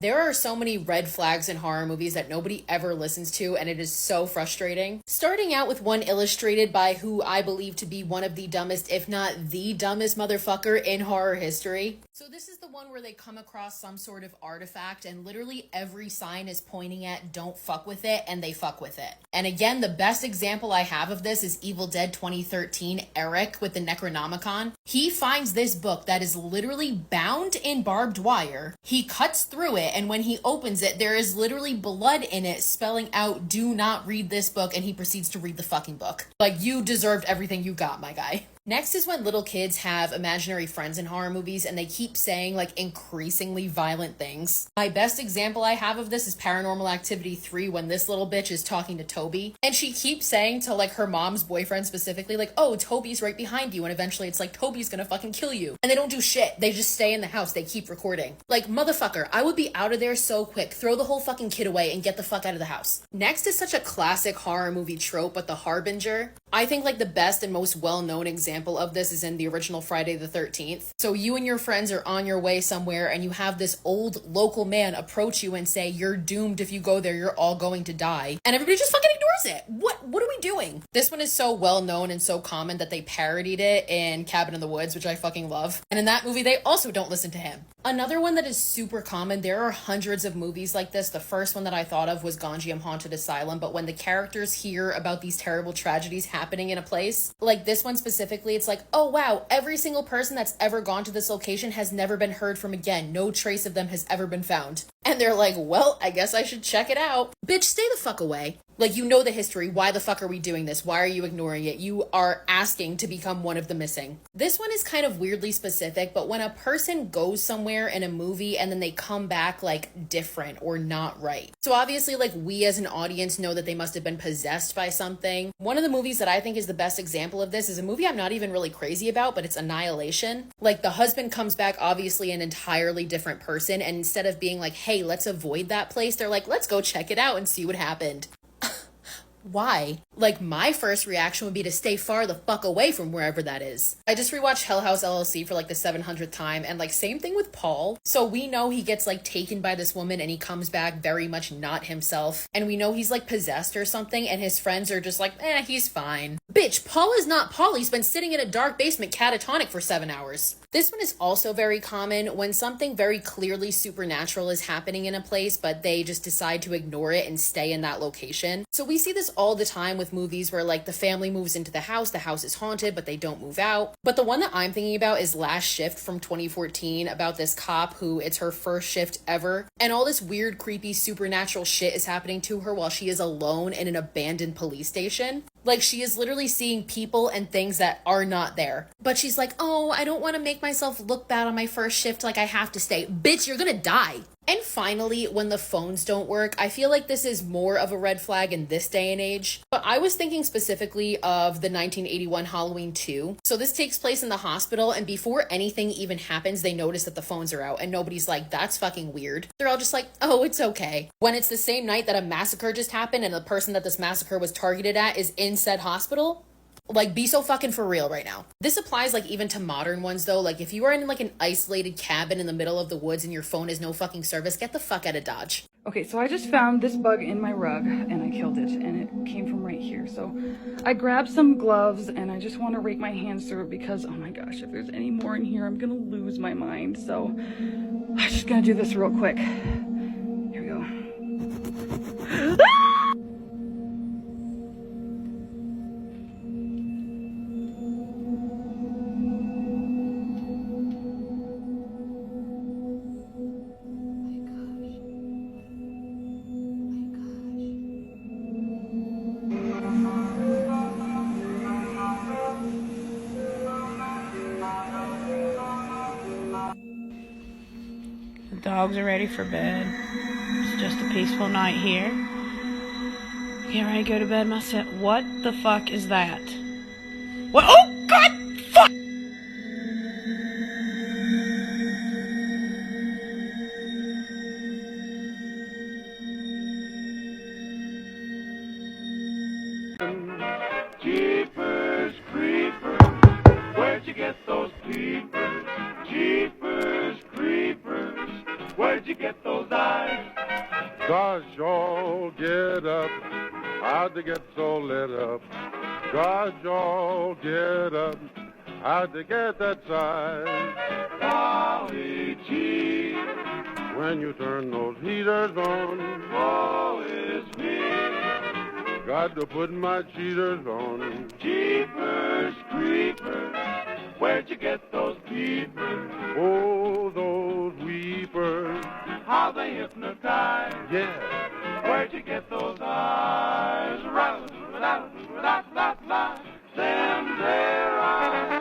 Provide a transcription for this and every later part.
There are so many red flags in horror movies that nobody ever listens to, and it is so frustrating. Starting out with one illustrated by who I believe to be one of the dumbest, if not the dumbest motherfucker in horror history. So this is the one where they come across some sort of artifact and literally every sign is pointing at don't fuck with it, and they fuck with it. And again, the best example I have of this is Evil Dead 2013, Eric with the Necronomicon. He finds this book that is literally bound in barbed wire. He cuts through it, and when he opens it, there is literally blood in it spelling out, do not read this book, and he proceeds to read the fucking book. Like, you deserved everything you got, my guy. Next is when little kids have imaginary friends in horror movies and they keep saying like increasingly violent things. My best example I have of this is Paranormal Activity 3 when this little bitch is talking to Toby and she keeps saying to like her mom's boyfriend specifically like, oh, Toby's right behind you, and eventually it's like Toby's gonna fucking kill you. And they don't do shit. They just stay in the house. They keep recording. Like, motherfucker, I would be out of there so quick. Throw the whole fucking kid away and get the fuck out of the house. Next is such a classic horror movie trope, but The Harbinger. I think like the best and most well-known example of this is in the original Friday the 13th. So you and your friends are on your way somewhere and you have this old local man approach you and say, you're doomed if you go there, you're all going to die. And everybody just fucking ignores it. What are we doing? This one is so well known and so common that they parodied it in Cabin in the Woods, which I fucking love. And in that movie, they also don't listen to him. Another one that is super common, there are hundreds of movies like this. The first one that I thought of was Gonjiam Haunted Asylum, but when the characters hear about these terrible tragedies happening in a place, like this one specifically, it's like, oh wow, every single person that's ever gone to this location has never been heard from again. No trace of them has ever been found. And they're like, well, I guess I should check it out. Bitch, stay the fuck away. Like, you know the history. Why the fuck are we doing this? Why are you ignoring it? You are asking to become one of the missing. This one is kind of weirdly specific, but when a person goes somewhere in a movie and then they come back like different or not right. So obviously like we as an audience know that they must have been possessed by something. One of the movies that I think is the best example of this is a movie I'm not even really crazy about, but it's Annihilation. Like, the husband comes back obviously an entirely different person, and instead of being like, hey, let's avoid that place, they're like, let's go check it out and see what happened. Why? Like, my first reaction would be to stay far the fuck away from wherever that is. I just rewatched Hell House LLC for like the 700th time, and like same thing with Paul. So we know he gets like taken by this woman and he comes back very much not himself, and we know he's like possessed or something, and his friends are just like, he's fine. Bitch, Paul is not Paul. He's been sitting in a dark basement catatonic for 7 hours. This one is also very common when something very clearly supernatural is happening in a place, but they just decide to ignore it and stay in that location. So we see this all the time with movies where like the family moves into the house is haunted, but they don't move out. But the one that I'm thinking about is Last Shift from 2014, about this cop who it's her first shift ever, and all this weird, creepy, supernatural shit is happening to her while she is alone in an abandoned police station. Like, she is literally seeing people and things that are not there. But she's like, oh, I don't want to make myself look bad on my first shift, like I have to stay. Bitch, you're gonna die. And finally, when the phones don't work, I feel like this is more of a red flag in this day and age. But I was thinking specifically of the 1981 Halloween 2. So this takes place in the hospital, and before anything even happens, they notice that the phones are out, and nobody's like, that's fucking weird. They're all just like, oh, it's okay. When it's the same night that a massacre just happened and the person that this massacre was targeted at is in said hospital, like, be so fucking for real right now. This applies like even to modern ones though. Like, if you are in like an isolated cabin in the middle of the woods and your phone has no fucking service, get the fuck out of Dodge. Okay, so I just found this bug in my rug and I killed it, and it came from right here. So I grabbed some gloves and I just want to rake my hands through it because, oh my gosh, if there's any more in here, I'm gonna lose my mind. So I'm just gonna do this real quick. Here we go. Dogs are ready for bed. It's just a peaceful night here. Get ready to go to bed myself. What the fuck is that? What? Oh god! Fuck! Jeepers creepers, where'd you get those peepers? Jeepers creepers, where'd you get those eyes? eyes. Gosh, y'all get up. How'd they get so lit up? Gosh, y'all get up. How'd they get that size? Golly gee, when you turn those heaters on, woe is me. Got to put my cheaters on. Jeepers creepers, where'd you get those peepers? Oh, those weepers, how they hypnotize. Yeah. Where'd you get those eyes? Ra-la-la-la-la-la-la, them there eyes.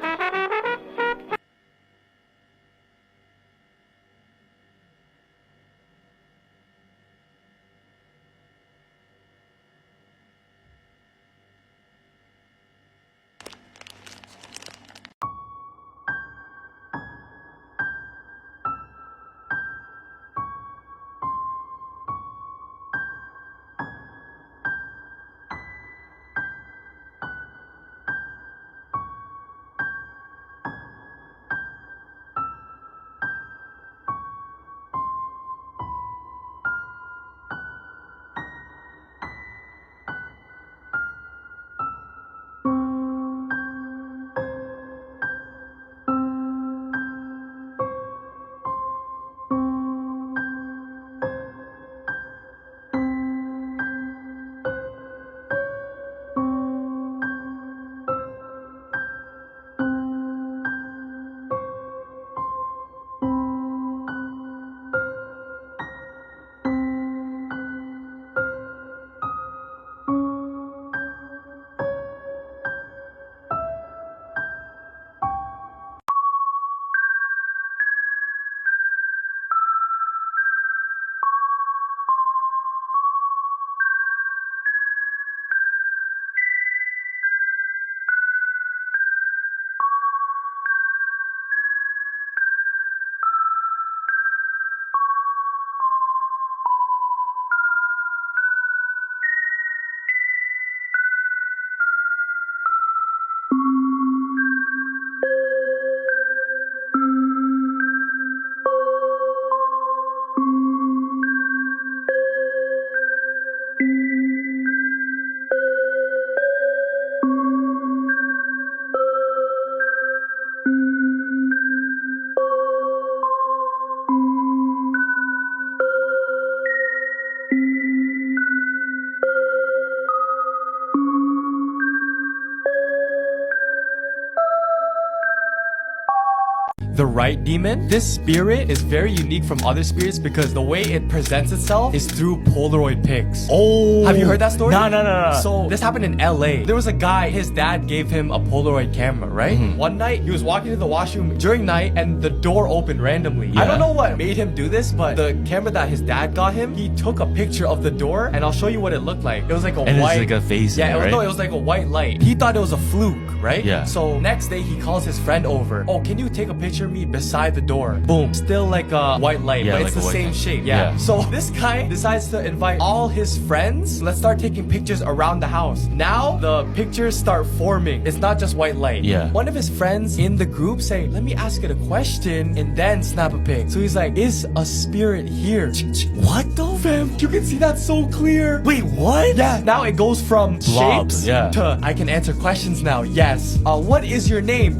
The right demon, this spirit is very unique from other spirits because the way it presents itself is through Polaroid pics. Oh, Have you heard that story? No. So this happened in LA. There was a guy, his dad gave him a Polaroid camera, right? One night he was walking to the washroom during night and the door opened randomly. I don't know what made him do this, but the camera that his dad got him, he took a picture of the door and I'll show you what it looked like. It was like a And white, it's like a face. yeah, in it, right? no, it was like a white light. He thought it was a fluke, right? Yeah. So next day he calls his friend over. Oh, can you take a picture of me beside the door? Boom. Still like a white light, Yeah, but like it's the a white same light. shape. Yeah. So this guy decides to invite all his friends. Let's start taking pictures around the house. Now the pictures start forming. It's not just white light. Yeah. One of his friends in the group say, let me ask it a question and then snap a pic. So he's like, is a spirit here? What the? Fam, you can see that so clear. Wait, what? Yeah, now it goes from Blobs, shapes yeah. to I can answer questions now. Yes. What is your name?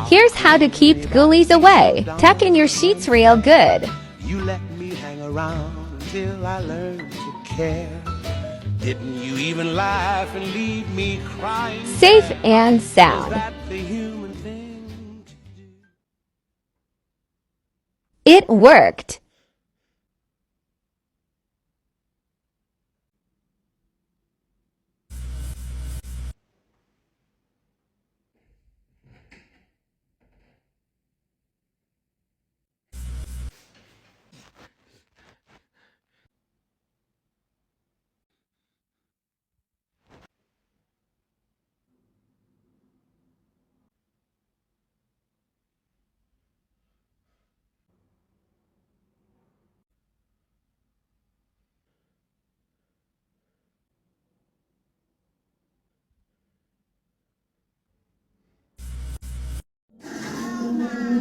Here's how to keep ghoulies away. Tuck in your sheets real good. You let me hang around until I learned to care. Didn't you even laugh and leave me crying? Safe and sound. That the human thing to do. It worked.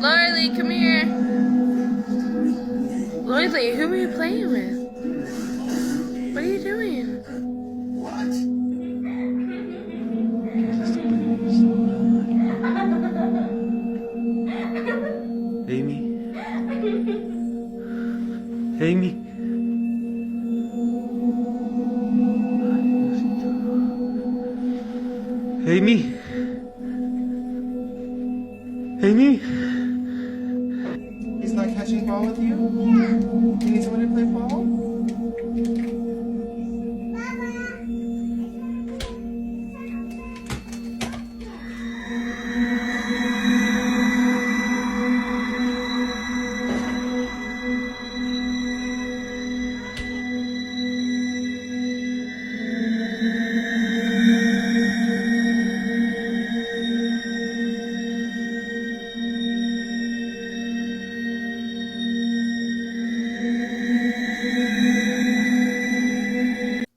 Larly, come here. Lloydly, who are you playing with? What are you doing? Amy? Amy? Amy? Amy? He's not catching ball with you? Yeah. You need someone to play ball?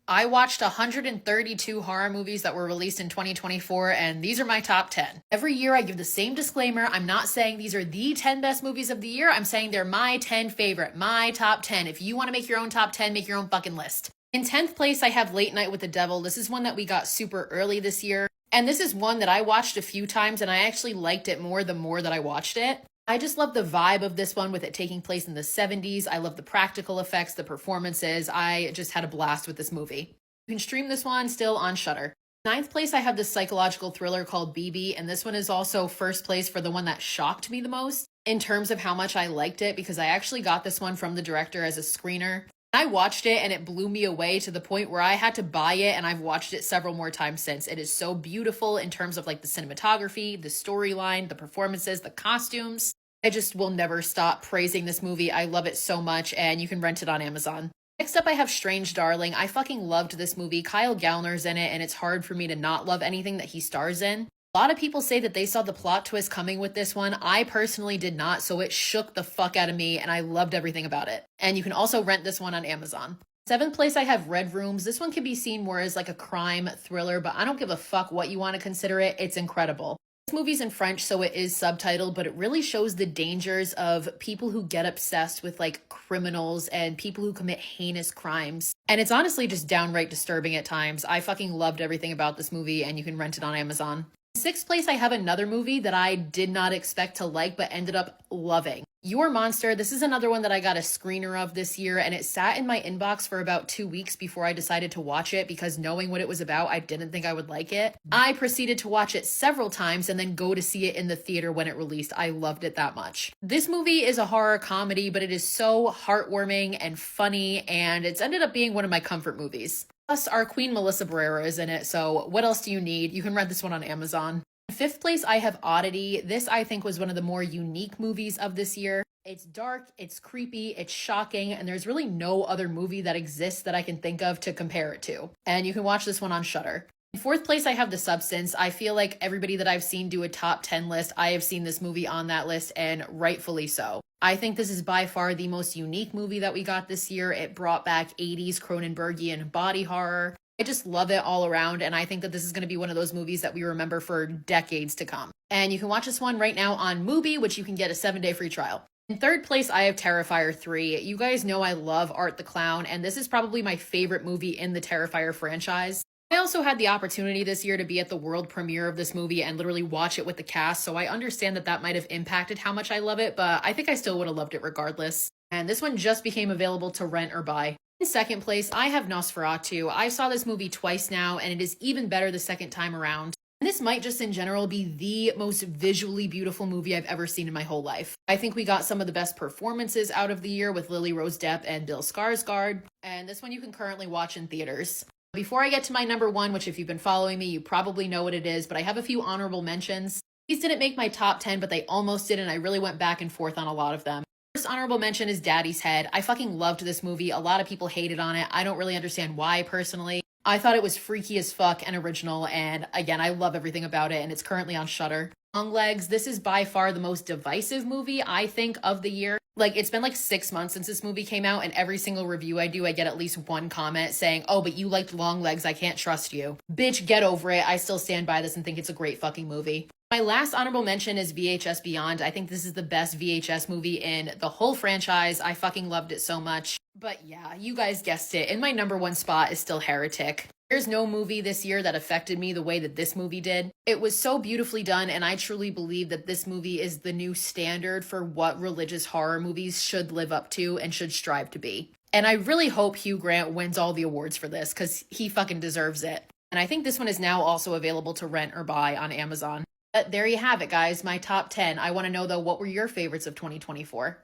I watched 132 horror movies that were released in 2024, and these are my top 10. Every year I give the same disclaimer. I'm not saying these are the 10 best movies of the year. I'm saying they're my 10 favorite, my top 10. If you want to make your own top 10, make your own fucking list. In 10th place, I have Late Night with the Devil. This is one that we got super early this year. And this is one that I watched a few times, and I actually liked it more the more that I watched it. I just love the vibe of this one with it taking place in the 70s. I love the practical effects, the performances. I just had a blast with this movie. You can stream this one still on Shudder. 9th place, I have this psychological thriller called BB, and this one is also first place for the one that shocked me the most in terms of how much I liked it, because I actually got this one from the director as a screener. I watched it and it blew me away to the point where I had to buy it, and I've watched it several more times since. It is so beautiful in terms of like the cinematography, the storyline, the performances, the costumes. I just will never stop praising this movie. I love it so much, and you can rent it on Amazon. Next up, I have Strange Darling. I fucking loved this movie. Kyle Gallner's in it, and it's hard for me to not love anything that he stars in. A lot of people say that they saw the plot twist coming with this one. I personally did not, so it shook the fuck out of me, and I loved everything about it. And you can also rent this one on Amazon. 7th place, I have Red Rooms. This one can be seen more as like a crime thriller, but I don't give a fuck what you want to consider it. It's incredible. This movie's in French, so it is subtitled, but it really shows the dangers of people who get obsessed with like criminals and people who commit heinous crimes. And it's honestly just downright disturbing at times. I fucking loved everything about this movie, and you can rent it on Amazon. In 6th place, I have another movie that I did not expect to like, but ended up loving. Your Monster. This is another one that I got a screener of this year, and it sat in my inbox for about 2 weeks before I decided to watch it, because knowing what it was about, I didn't think I would like it. I proceeded to watch it several times and then go to see it in the theater when it released. I loved it that much. This movie is a horror comedy, but it is so heartwarming and funny, and it's ended up being one of my comfort movies. Plus, our Queen Melissa Barrera is in it, so what else do you need? You can rent this one on Amazon. In 5th place, I have Oddity. This, I think, was one of the more unique movies of this year. It's dark, it's creepy, it's shocking, and there's really no other movie that exists that I can think of to compare it to. And you can watch this one on Shudder. In 4th place, I have The Substance. I feel like everybody that I've seen do a top 10 list, I have seen this movie on that list, and rightfully so. I think this is by far the most unique movie that we got this year. It brought back 80s Cronenbergian body horror. I just love it all around, and I think that this is going to be one of those movies that we remember for decades to come. And you can watch this one right now on Mubi, which you can get a 7-day free trial. In 3rd place, I have Terrifier 3. You guys know I love Art the Clown, and this is probably my favorite movie in the Terrifier franchise. I also had the opportunity this year to be at the world premiere of this movie and literally watch it with the cast, so I understand that that might have impacted how much I love it, but I think I still would have loved it regardless. And this one just became available to rent or buy. In 2nd place, I have Nosferatu. I saw this movie twice now, and it is even better the second time around. And this might just in general be the most visually beautiful movie I've ever seen in my whole life. I think we got some of the best performances out of the year with Lily Rose Depp and Bill Skarsgård, and this one you can currently watch in theaters. Before I get to my number one, which if you've been following me, you probably know what it is, but I have a few honorable mentions. These didn't make my top 10, but they almost did, and I really went back and forth on a lot of them. First honorable mention is Daddy's Head. I fucking loved this movie. A lot of people hated on it. I don't really understand why personally. I thought it was freaky as fuck and original, and again, I love everything about it, and it's currently on Shudder. Longlegs, this is by far the most divisive movie, I think, of the year. Like, it's been like 6 months since this movie came out, and every single review I do, I get at least one comment saying, oh, but you liked Longlegs, I can't trust you. Bitch, get over it. I still stand by this and think it's a great fucking movie. My last honorable mention is VHS Beyond. I think this is the best VHS movie in the whole franchise. I fucking loved it so much. But yeah, you guys guessed it. And my number one spot is still Heretic. There's no movie this year that affected me the way that this movie did. It was so beautifully done, and I truly believe that this movie is the new standard for what religious horror movies should live up to and should strive to be. And I really hope Hugh Grant wins all the awards for this, because he fucking deserves it. And I think this one is now also available to rent or buy on Amazon. But there you have it, guys. My top 10. I want to know, though, what were your favorites of 2024?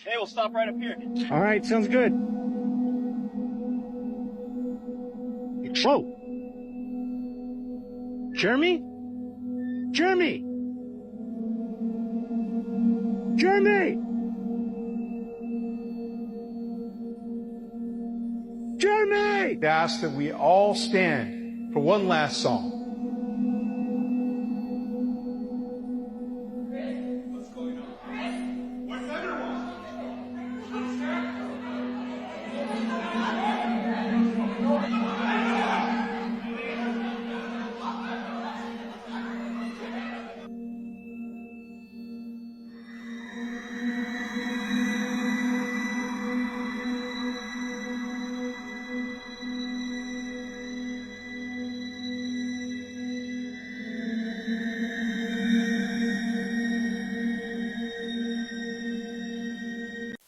Hey, we'll stop right up here. All right, sounds good. Whoa! Jeremy? Jeremy! Jeremy! Jeremy! I ask that we all stand for one last song.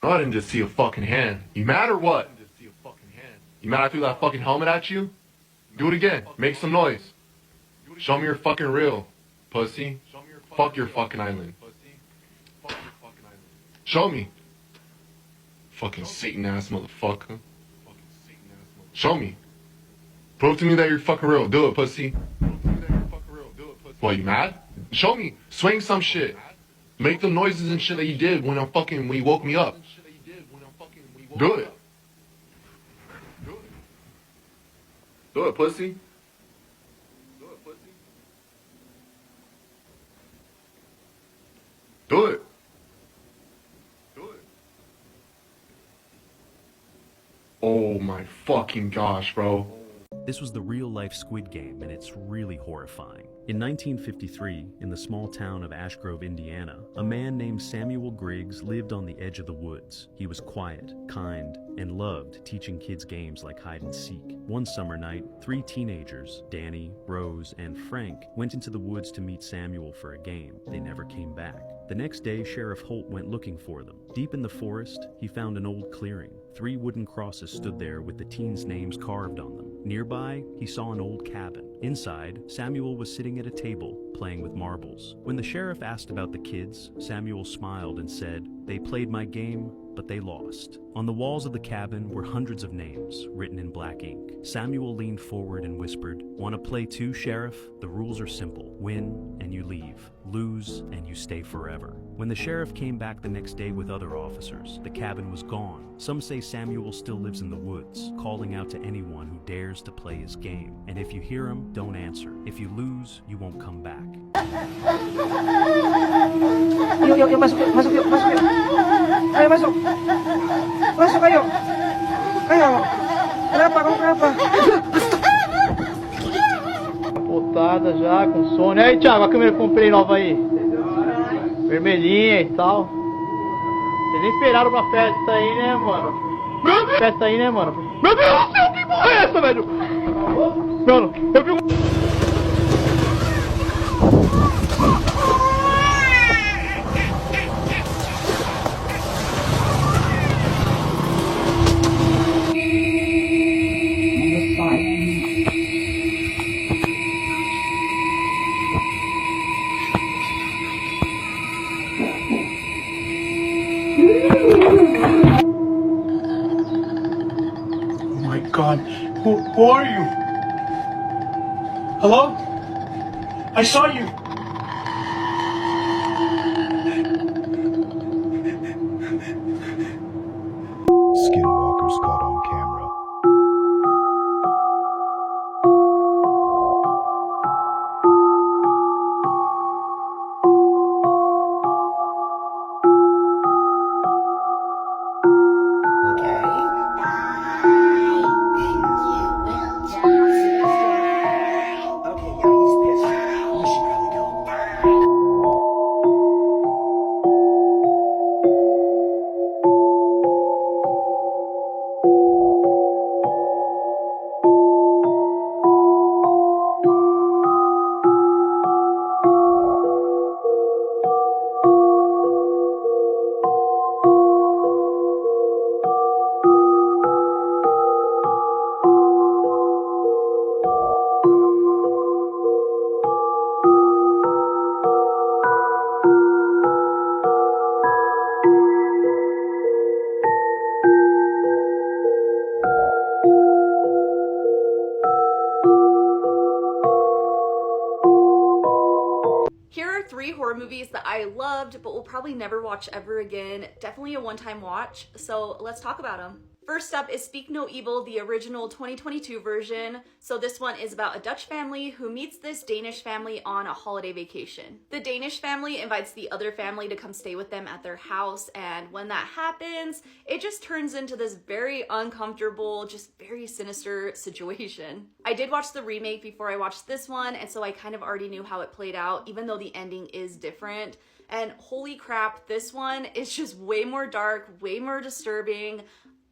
I didn't just see a fucking hand. You mad or what? You mad I threw that fucking helmet at you? Do it again. Make some noise. Show me you're fucking real, pussy. Fuck your fucking island. Show me. Fucking Satan-ass motherfucker. Show me. Prove to me that you're fucking real. Do it, pussy. What, you mad? Show me. Swing some shit. Make the noises and shit that you did when you woke me up. Do it. Do it, pussy. Do it. Oh my fucking gosh, bro. This was the real-life Squid Game, and it's really horrifying. In 1953, in the small town of Ash Grove, Indiana, a man named Samuel Griggs lived on the edge of the woods. He was quiet, kind, and loved teaching kids games like hide and seek. One summer night, 3 teenagers, Danny, Rose, and Frank, went into the woods to meet Samuel for a game. They never came back. The next day, Sheriff Holt went looking for them. Deep in the forest, he found an old clearing. 3 wooden crosses stood there with the teens' names carved on them. Nearby, he saw an old cabin. Inside, Samuel was sitting at a table, playing with marbles. When the sheriff asked about the kids, Samuel smiled and said, "They played my game, but they lost." On the walls of the cabin were hundreds of names, written in black ink. Samuel leaned forward and whispered, "Want to play too, Sheriff? The rules are simple. Win, and you leave. Lose, and you stay forever." When the sheriff came back the next day with other officers, the cabin was gone. Some say Samuel still lives in the woods, calling out to anyone who dares to play his game. And if you hear him, don't answer. If you lose, you won't come back. Yuk, masuk yuk. Ayo masuk. Masuk ayo. Ayo. Kenapa? Kamu kenapa? Capotada já, com sono. Aí, Thiago, a câmera que eu comprei nova aí. Vermelhinha e tal. Vocês nem esperaram pra festa aí, né, mano? Festa aí, né, mano? Meu Deus do céu, que porra é essa, velho? Mano, eu vi um... Oh my God. Who are you? Hello? I saw you. Skinwalkers caught on camera. Here are 3 horror movies that I loved but will probably never watch ever again. Definitely a one-time watch, so let's talk about them. First up is Speak No Evil, the original 2022 version. So this one is about a Dutch family who meets this Danish family on a holiday vacation. The Danish family invites the other family to come stay with them at their house, and when that happens, it just turns into this very uncomfortable, just very sinister situation. I did watch the remake before I watched this one, and so I kind of already knew how it played out, even though the ending is different. And holy crap, this one is just way more dark, way more disturbing.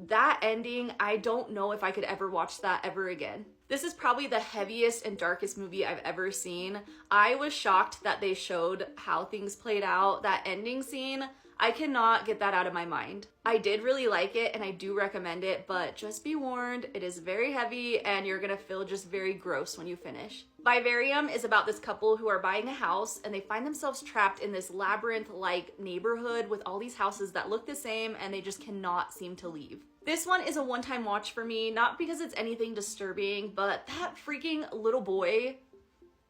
That ending, I don't know if I could ever watch that ever again. This is probably the heaviest and darkest movie I've ever seen. I was shocked that they showed how things played out. That ending scene, I cannot get that out of my mind. I did really like it and I do recommend it, but just be warned, it is very heavy and you're gonna feel just very gross when you finish. Vivarium is about this couple who are buying a house and they find themselves trapped in this labyrinth-like neighborhood with all these houses that look the same and they just cannot seem to leave. This one is a one-time watch for me, not because it's anything disturbing, but that freaking little boy,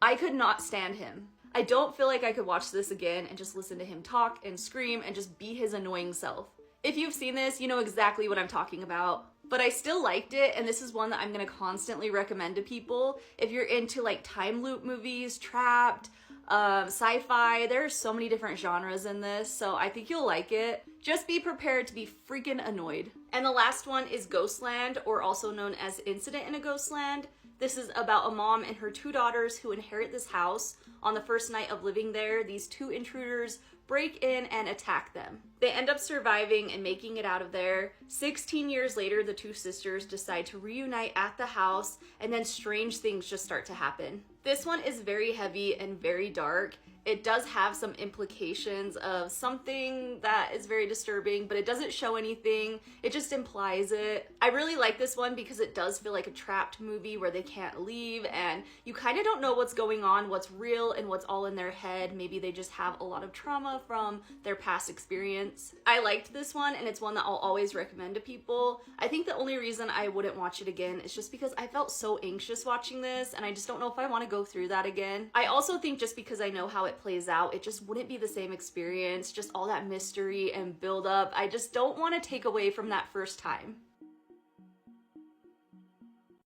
I could not stand him. I don't feel like I could watch this again and just listen to him talk and scream and just be his annoying self. If you've seen this, you know exactly what I'm talking about. But I still liked it, and this is one that I'm gonna constantly recommend to people. If you're into like time loop movies, Trapped, sci-fi, there are so many different genres in this, so I think you'll like it. Just be prepared to be freaking annoyed. And the last one is Ghostland, or also known as Incident in a Ghostland. This is about a mom and her 2 daughters who inherit this house. On the first night of living there, these 2 intruders break in and attack them. They end up surviving and making it out of there. 16 years later, the 2 sisters decide to reunite at the house, and then strange things just start to happen. This one is very heavy and very dark. It does have some implications of something that is very disturbing, but it doesn't show anything. It just implies it. I really like this one because it does feel like a trapped movie where they can't leave and you kind of don't know what's going on, what's real and what's all in their head. Maybe they just have a lot of trauma from their past experience. I liked this one and it's one that I'll always recommend to people. I think the only reason I wouldn't watch it again is just because I felt so anxious watching this and I just don't know if I want to go through that again. I also think just because I know how it plays out, it just wouldn't be the same experience, just all that mystery and build up. I just don't want to take away from that first time.